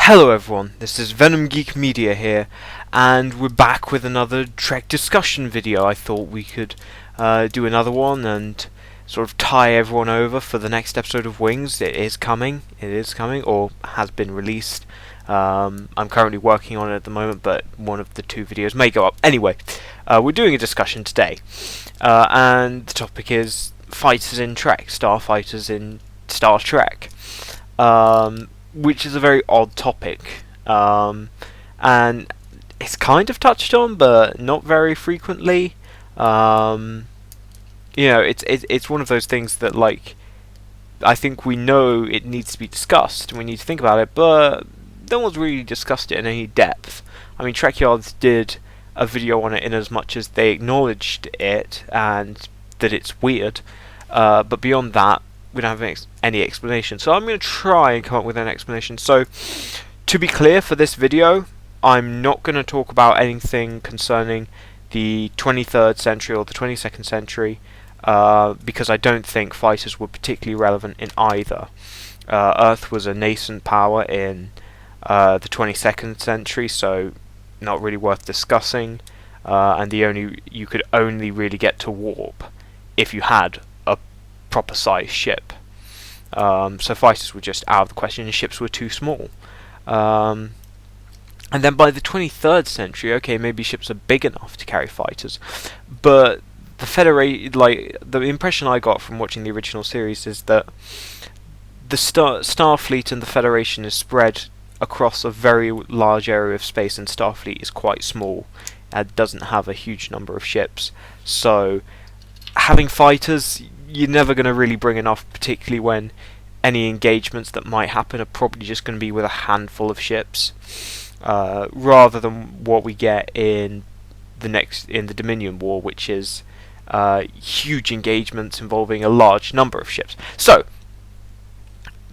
Hello everyone, this is Venom Geek Media here, and we're back with another Trek discussion video. I thought we could do another one and sort of tie everyone over for the next episode of Wings. It is coming, or has been released. I'm currently working on it at the moment, but one of the two videos may go up. Anyway, we're doing a discussion today, and the topic is fighters in Trek, starfighters in Star Trek. Which is a very odd topic, and it's kind of touched on, but not very frequently. It's one of those things that, like, I think we know it needs to be discussed, and we need to think about it, but no one's really discussed it in any depth. I mean, Trekyards did a video on it in as much as they acknowledged it and that it's weird, but beyond that, we don't have any explanation. So I'm going to try and come up with an explanation. So, to be clear, for this video, I'm not going to talk about anything concerning the 23rd century or the 22nd century, because I don't think fighters were particularly relevant in either. Earth was a nascent power in the 22nd century, so not really worth discussing, and you could only really get to warp if you had proper sized ship. So fighters were just out of the question, and ships were too small. And then by the 23rd century, okay, maybe ships are big enough to carry fighters, but the impression I got from watching the original series is that the Starfleet and the Federation is spread across a very large area of space, and Starfleet is quite small and doesn't have a huge number of ships. So having fighters, you're never going to really bring enough, particularly when any engagements that might happen are probably just going to be with a handful of ships, rather than what we get in the Dominion War, which is huge engagements involving a large number of ships. So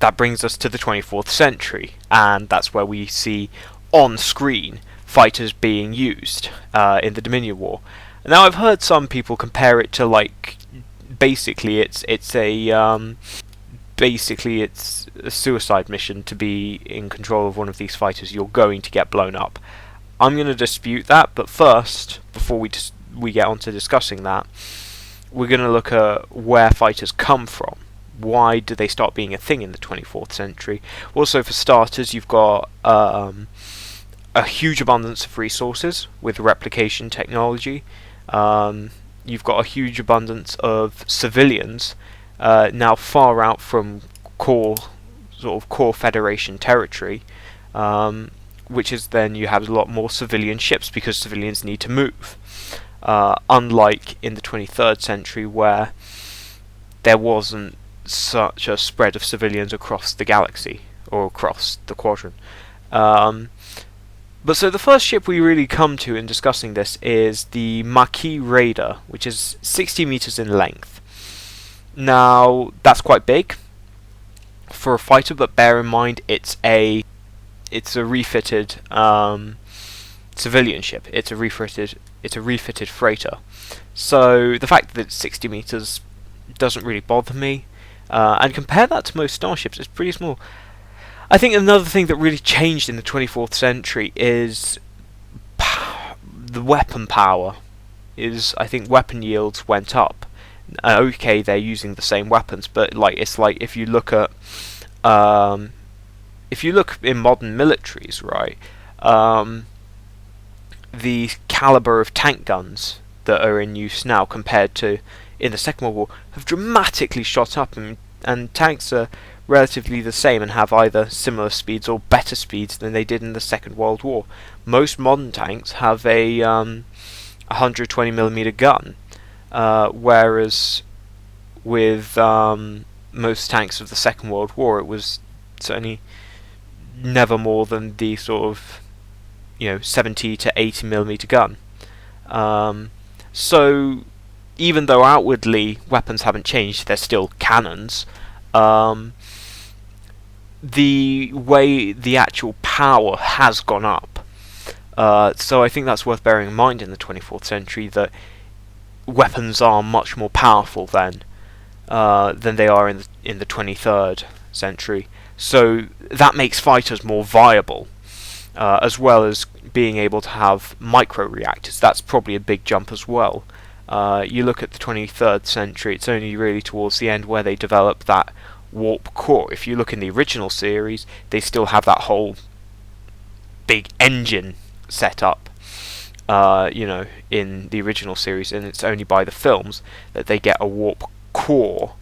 that brings us to the 24th century, and that's where we see on screen fighters being used in the Dominion War. Now, I've heard some people compare it to, like, basically it's a suicide mission. To be in control of one of these fighters, you're going to get blown up. I'm going to dispute that, but first, before we get on to discussing that, we're going to look at where fighters come from. Why do they start being a thing in the 24th century? Also, for starters, you've got a huge abundance of resources with replication technology. You've got a huge abundance of civilians, now far out from core Federation territory, which is then you have a lot more civilian ships because civilians need to move. Unlike in the 23rd century, where there wasn't such a spread of civilians across the galaxy or across the quadrant. But so the first ship we really come to in discussing this is the Maquis Raider, which is 60 meters in length. Now, that's quite big for a fighter, but bear in mind it's a refitted civilian ship. It's a refitted freighter. So the fact that it's 60 meters doesn't really bother me. And compare that to most starships, it's pretty small. I think another thing that really changed in the 24th century is the weapon power. I think weapon yields went up. Okay, they're using the same weapons, but it's like if you look in modern militaries, right, the caliber of tank guns that are in use now compared to in the Second World War have dramatically shot up, and tanks are relatively the same and have either similar speeds or better speeds than they did in the Second World War. Most modern tanks have a 120mm gun, whereas with most tanks of the Second World War, it was certainly never more than the sort of 70 to 80mm gun. So even though outwardly weapons haven't changed, they're still cannons. The way the actual power has gone up. So I think that's worth bearing in mind in the 24th century, that weapons are much more powerful than they are in the 23rd century. So that makes fighters more viable, as well as being able to have micro-reactors. That's probably a big jump as well. You look at the 23rd century, it's only really towards the end where they develop that warp core. If you look in the original series, they still have that whole big engine set up, in the original series, and it's only by the films that they get a warp core.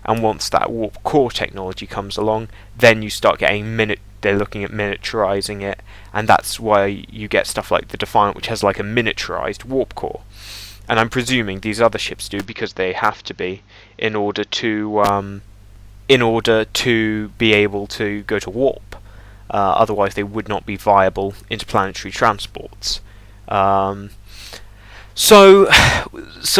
And once that warp core technology comes along, then you start getting they're looking at miniaturizing it, and that's why you get stuff like the Defiant, which has like a miniaturized warp core. And I'm presuming these other ships do, because they have to be in order to be able to go to warp. Otherwise, they would not be viable interplanetary transports. So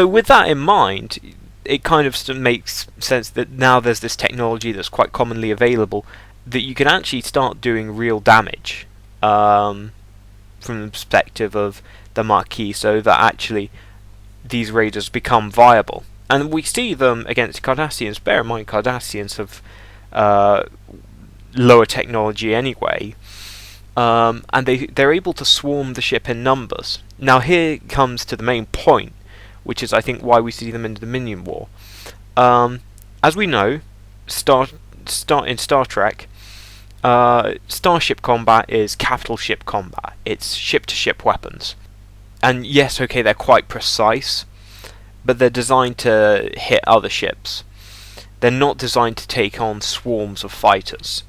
with that in mind, it kind of makes sense that now there's this technology that's quite commonly available that you can actually start doing real damage, from the perspective of the Marquis, so that actually these raiders become viable. And we see them against Cardassians. Bear in mind, Cardassians have lower technology anyway, and they're able to swarm the ship in numbers. Now here comes to the main point, which is I think why we see them in the Dominion War. As we know, in Star Trek, starship combat is capital ship combat. It's ship-to-ship weapons. And yes, okay, they're quite precise, but they're designed to hit other ships. They're not designed to take on swarms of fighters.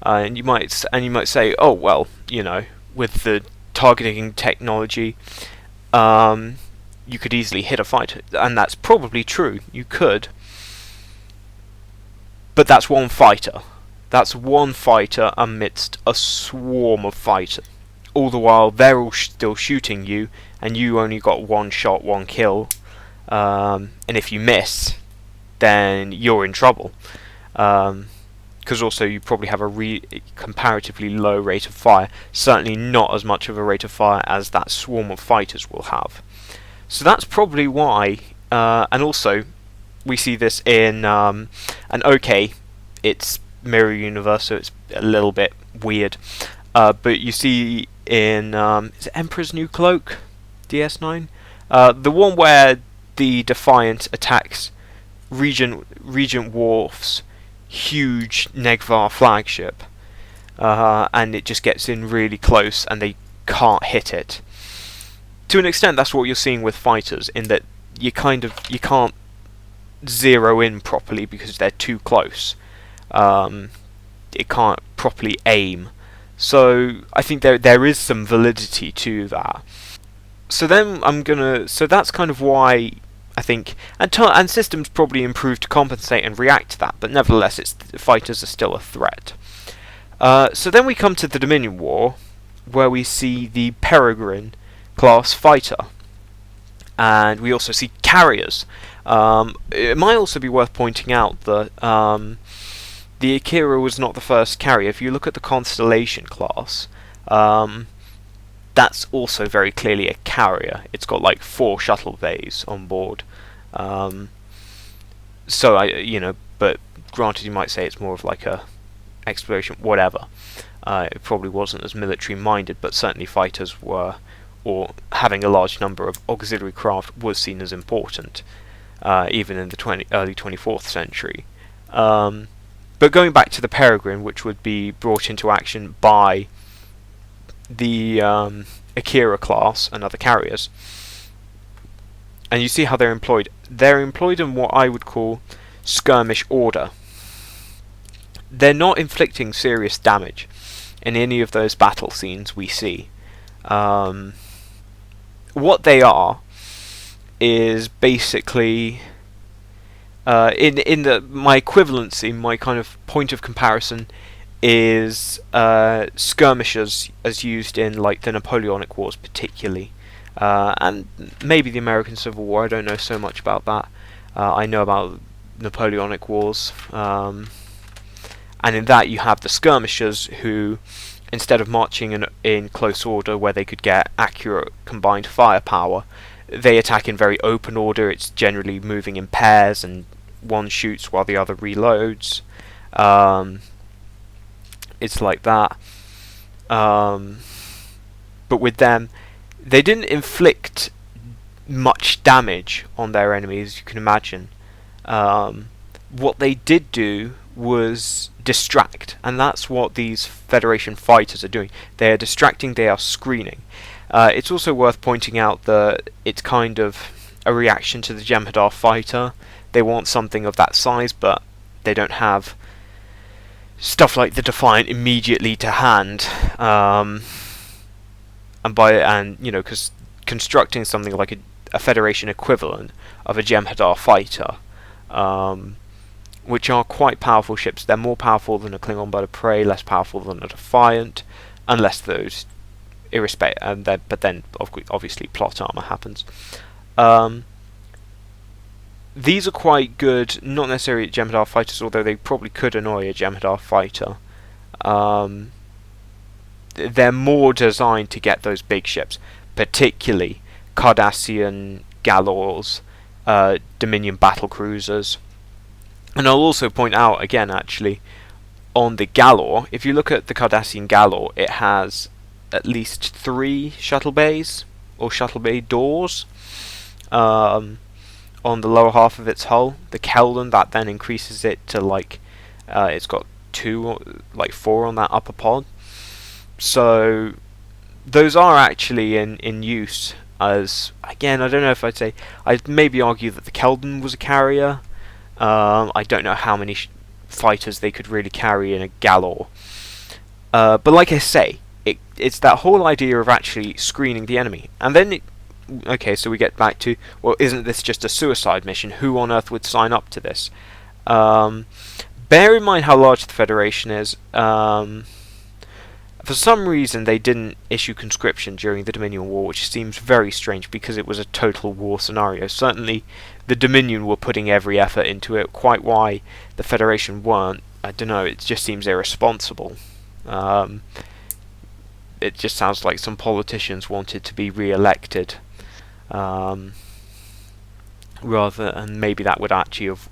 And you might say, oh well, with the targeting technology, you could easily hit a fighter, and that's probably true. You could, but that's one fighter. That's one fighter amidst a swarm of fighters. All the while, they're all still shooting you, and you only got one shot, one kill. And if you miss, then you're in trouble. Because also you probably have a comparatively low rate of fire. Certainly not as much of a rate of fire as that swarm of fighters will have. So that's probably why. And also, we see this in... and okay, it's Mirror Universe, so it's a little bit weird. But you see in... is it Emperor's New Cloak? DS9? The one where the Defiant attacks Regent Worf's huge Negvar flagship, and it just gets in really close and they can't hit it. To an extent, that's what you're seeing with fighters, in that you can't zero in properly because they're too close. It can't properly aim. So I think there is some validity to that. So that's kind of why I think, and systems probably improve to compensate and react to that, but nevertheless, fighters are still a threat. So then we come to the Dominion War, where we see the Peregrine class fighter, and we also see carriers. It might also be worth pointing out that the Akira was not the first carrier. If you look at the Constellation class, that's also very clearly a carrier. It's got like 4 shuttle bays on board. But granted, you might say it's more of like a exploration, whatever. It probably wasn't as military minded, but certainly fighters were, or having a large number of auxiliary craft was seen as important, even in the early 24th century. But going back to the Peregrine, which would be brought into action by the Akira class and other carriers, and you see how they're employed. They're employed in what I would call skirmish order. They're not inflicting serious damage in any of those battle scenes we see. What they are is basically my equivalency, my kind of point of comparison is skirmishers as used in like the Napoleonic Wars particularly, and maybe the American Civil War. I don't know so much about that. I know about Napoleonic Wars, and in that you have the skirmishers who, instead of marching in close order where they could get accurate combined firepower, they attack in very open order. It's generally moving in pairs, and one shoots while the other reloads. it's like that. But with them, they didn't inflict much damage on their enemies, you can imagine. What they did do was distract, and that's what these Federation fighters are doing. They are distracting, they are screening. It's also worth pointing out that it's kind of a reaction to the Jem'hadar fighter. They want something of that size, but they don't have stuff like the Defiant immediately to hand. Because constructing something like a Federation equivalent of a Jem'hadar fighter, which are quite powerful ships. They're more powerful than a Klingon bird of prey, less powerful than a Defiant, unless those but then obviously plot armor happens. These are quite good, not necessarily Jem'hadar fighters, although they probably could annoy a Jem'hadar fighter. They're more designed to get those big ships, particularly Cardassian Galors, Dominion battle cruisers. And I'll also point out again, actually, on the Galor, if you look at the Cardassian Galor, it has at least 3 shuttle bays, or shuttle bay doors, on the lower half of its hull. The Keldon, that then increases it to it's got 4 on that upper pod. So those are actually in use as, again, I don't know if I'd maybe argue that the Keldon was a carrier. I don't know how many fighters they could really carry in a Galor. But like I say, it's that whole idea of actually screening the enemy. And then, so we get back to, well, isn't this just a suicide mission? Who on earth would sign up to this? Bear in mind how large the Federation is. For some reason, they didn't issue conscription during the Dominion War, which seems very strange because it was a total war scenario. Certainly, the Dominion were putting every effort into it. Quite why the Federation weren't, I don't know, it just seems irresponsible. It just sounds like some politicians wanted to be re-elected. And maybe that would actually have,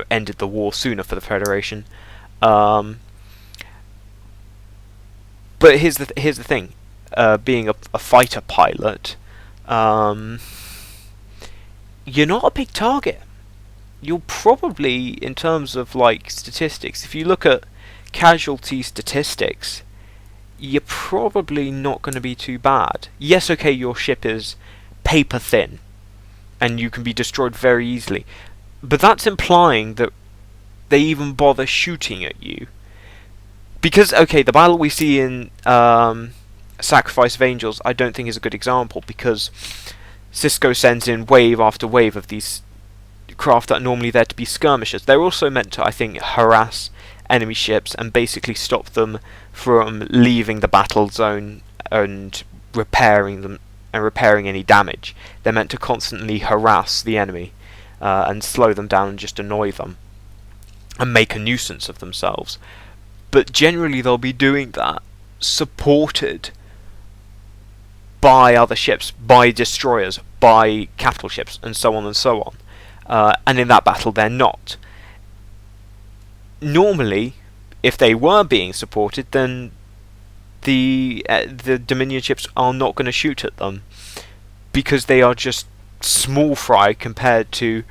ended the war sooner for the Federation. But here's the thing: being a fighter pilot, you're not a big target. You'll probably, in terms of statistics, if you look at casualty statistics, you're probably not going to be too bad. Yes, okay, your ship is paper thin, and you can be destroyed very easily, but that's implying that they even bother shooting at you. Because, okay, the battle we see in Sacrifice of Angels, I don't think is a good example, because Sisko sends in wave after wave of these craft that are normally there to be skirmishers. They're also meant to, I think, harass enemy ships and basically stop them from leaving the battle zone and repairing any damage. They're meant to constantly harass the enemy and slow them down and just annoy them and make a nuisance of themselves. But generally they'll be doing that supported by other ships, by destroyers, by capital ships, and so on and so on. And in that battle they're not. Normally, if they were being supported, then the Dominion ships are not going to shoot at them, because they are just small fry compared to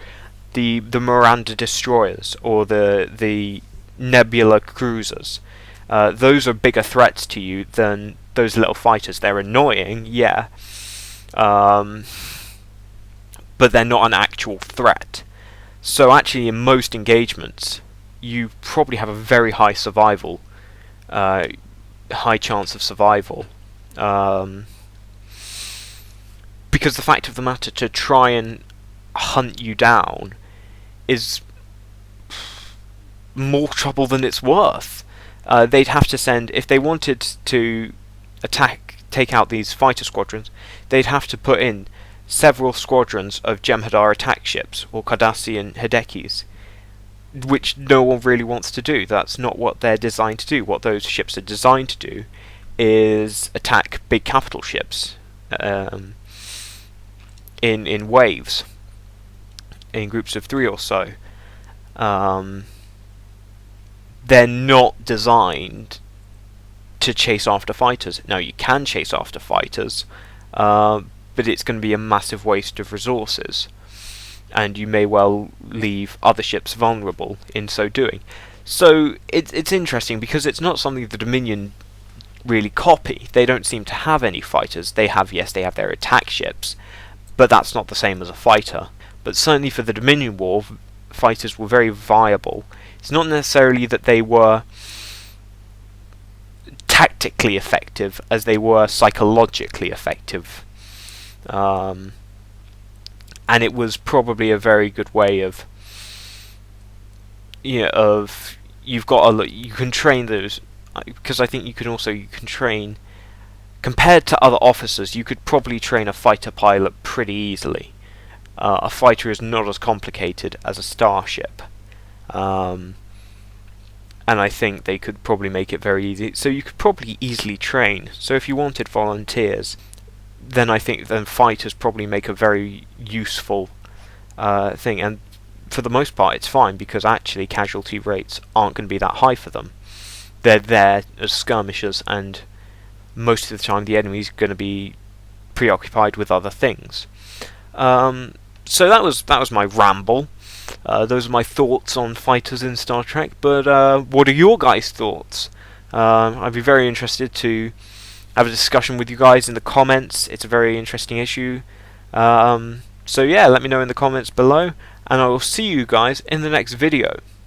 the Miranda destroyers or the Nebula cruisers. Those are bigger threats to you than those little fighters. They're annoying, yeah, but they're not an actual threat. So actually, in most engagements, you probably have a very high chance of survival. Because the fact of the matter, to try and hunt you down is more trouble than it's worth. They'd have to send, if they wanted to take out these fighter squadrons, they'd have to put in several squadrons of Jem'hadar attack ships, or Cardassian Hidekis, which no one really wants to do. That's not what they're designed to do. What those ships are designed to do is attack big capital ships in waves, in groups of 3 or so. They're not designed to chase after fighters. Now you can chase after fighters, but it's going to be a massive waste of resources, and you may well leave other ships vulnerable in so doing. So it's interesting because it's not something the Dominion really copy. They don't seem to have any fighters. They have their attack ships, but that's not the same as a fighter. But certainly for the Dominion War, fighters were very viable. It's not necessarily that they were tactically effective as they were psychologically effective. And it was probably a very good way of, you can train those, because I think you can train, compared to other officers, you could probably train a fighter pilot pretty easily. A fighter is not as complicated as a starship, and I think they could probably make it very easy. So you could probably easily train. So if you wanted volunteers, then I think fighters probably make a very useful thing. And for the most part, it's fine because actually casualty rates aren't going to be that high for them. They're there as skirmishers, and most of the time the enemy's going to be preoccupied with other things. So that was my ramble. Those are my thoughts on fighters in Star Trek. But what are your guys' thoughts? I'd be very interested to have a discussion with you guys in the comments. It's a very interesting issue. So yeah, let me know in the comments below, and I will see you guys in the next video.